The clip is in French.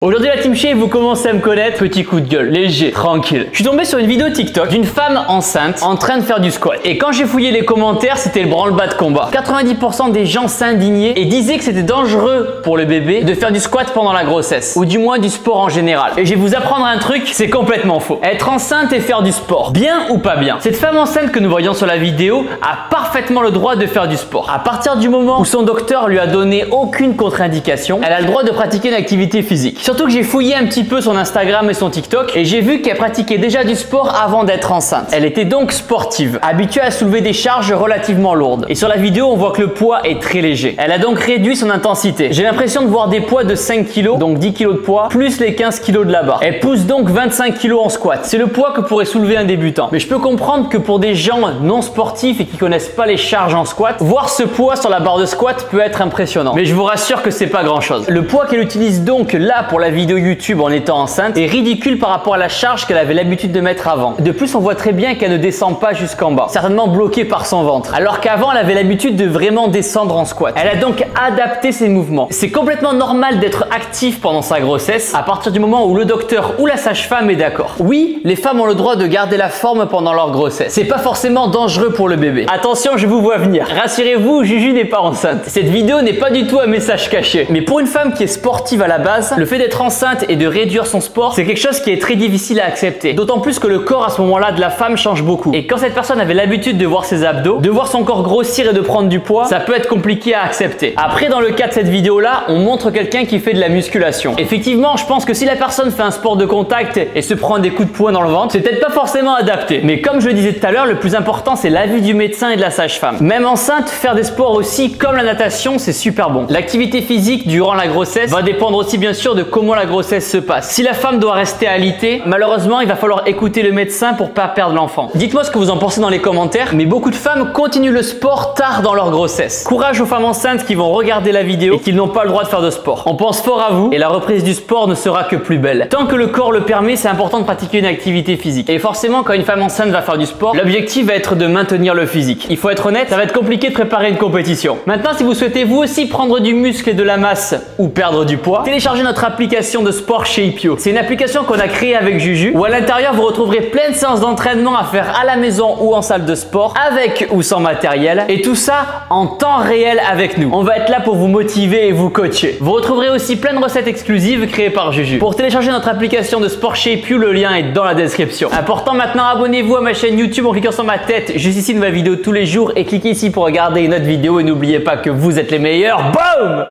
Aujourd'hui la Team Shave, vous commencez à me connaître, petit coup de gueule, léger, tranquille. Je suis tombé sur une vidéo TikTok d'une femme enceinte en train de faire du squat. Et quand j'ai fouillé les commentaires, c'était le branle-bas de combat. 90% des gens s'indignaient et disaient que c'était dangereux pour le bébé de faire du squat pendant la grossesse. Ou du moins du sport en général. Et je vais vous apprendre un truc, c'est complètement faux. Être enceinte et faire du sport, bien ou pas bien? Cette femme enceinte que nous voyons sur la vidéo a parfaitement le droit de faire du sport. À partir du moment où son docteur lui a donné aucune contre-indication, elle a le droit de pratiquer une activité physique. Surtout que j'ai fouillé un petit peu son Instagram et son TikTok et j'ai vu qu'elle pratiquait déjà du sport avant d'être enceinte. Elle était donc sportive, habituée à soulever des charges relativement lourdes. Et sur la vidéo, on voit que le poids est très léger. Elle a donc réduit son intensité. J'ai l'impression de voir des poids de 5 kg, donc 10 kg de poids, plus les 15 kg de la barre. Elle pousse donc 25 kg en squat. C'est le poids que pourrait soulever un débutant. Mais je peux comprendre que pour des gens non sportifs et qui connaissent pas les charges en squat, voir ce poids sur la barre de squat peut être impressionnant. Mais je vous rassure que c'est pas grand chose. Le poids qu'elle utilise donc là pour la vidéo YouTube en étant enceinte est ridicule par rapport à la charge qu'elle avait l'habitude de mettre avant. De plus, on voit très bien qu'elle ne descend pas jusqu'en bas, certainement bloquée par son ventre. Alors qu'avant, elle avait l'habitude de vraiment descendre en squat. Elle a donc adapté ses mouvements. C'est complètement normal d'être actif pendant sa grossesse à partir du moment où le docteur ou la sage-femme est d'accord. Oui, les femmes ont le droit de garder la forme pendant leur grossesse. C'est pas forcément dangereux pour le bébé. Attention, je vous vois venir. Rassurez-vous, Juju n'est pas enceinte. Cette vidéo n'est pas du tout un message caché. Mais pour une femme qui est sportive à la base, le fait d'être enceinte et de réduire son sport, c'est quelque chose qui est très difficile à accepter. D'autant plus que le corps à ce moment-là de la femme change beaucoup. Et quand cette personne avait l'habitude de voir ses abdos, de voir son corps grossir et de prendre du poids, ça peut être compliqué à accepter. Après, dans le cas de cette vidéo-là, on montre quelqu'un qui fait de la musculation. Effectivement, je pense que si la personne fait un sport de contact et se prend des coups de poing dans le ventre, c'est peut-être pas forcément adapté. Mais comme je le disais tout à l'heure, le plus important, c'est l'avis du médecin et de la sage-femme. Même enceinte, faire des sports aussi comme la natation, c'est super bon. L'activité physique durant la grossesse va dépendre aussi bien sûr de comment la grossesse se passe. Si la femme doit rester alitée, malheureusement, il va falloir écouter le médecin pour pas perdre l'enfant. Dites-moi ce que vous en pensez dans les commentaires, mais beaucoup de femmes continuent le sport tard dans leur grossesse. Courage aux femmes enceintes qui vont regarder la vidéo et qui n'ont pas le droit de faire de sport. On pense fort à vous et la reprise du sport ne sera que plus belle. Tant que le corps le permet, c'est important de pratiquer une activité physique. Et forcément, quand une femme enceinte va faire du sport, l'objectif va être de maintenir le physique. Il faut être honnête, ça va être compliqué de préparer une compétition. Maintenant, si vous souhaitez vous aussi prendre du muscle et de la masse ou perdre du poids, téléchargez notre application de sport Shapeio. C'est une application qu'on a créée avec Juju où à l'intérieur vous retrouverez plein de séances d'entraînement à faire à la maison ou en salle de sport avec ou sans matériel et tout ça en temps réel avec nous. On va être là pour vous motiver et vous coacher. Vous retrouverez aussi plein de recettes exclusives créées par Juju. Pour télécharger notre application de sport Shapeio, le lien est dans la description. Important maintenant, abonnez-vous à ma chaîne YouTube en cliquant sur ma tête juste ici, une nouvelle vidéo tous les jours et cliquez ici pour regarder une autre vidéo et n'oubliez pas que vous êtes les meilleurs. Boom!